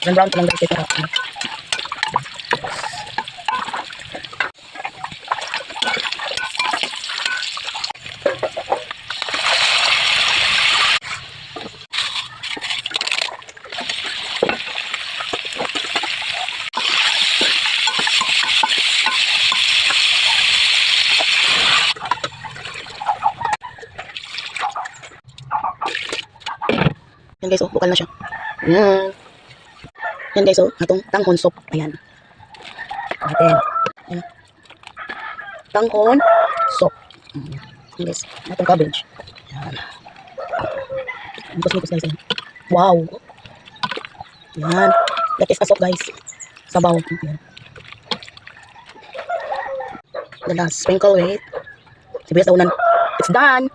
Then brown ko lang guys. Ito. Yan guys, oh, bukal na siya. Yan. Yan guys, oh, atong tanghon soup. Ayan. Ayan. Ayan. Tanghon soup. Yan guys, atong cabbage. Ayan. Mukos-mukos guys. Ayan. Wow. Yan. That is a soup guys. Sabaw. Ayan. The last sprinkle with sibuyas daunan. It's done.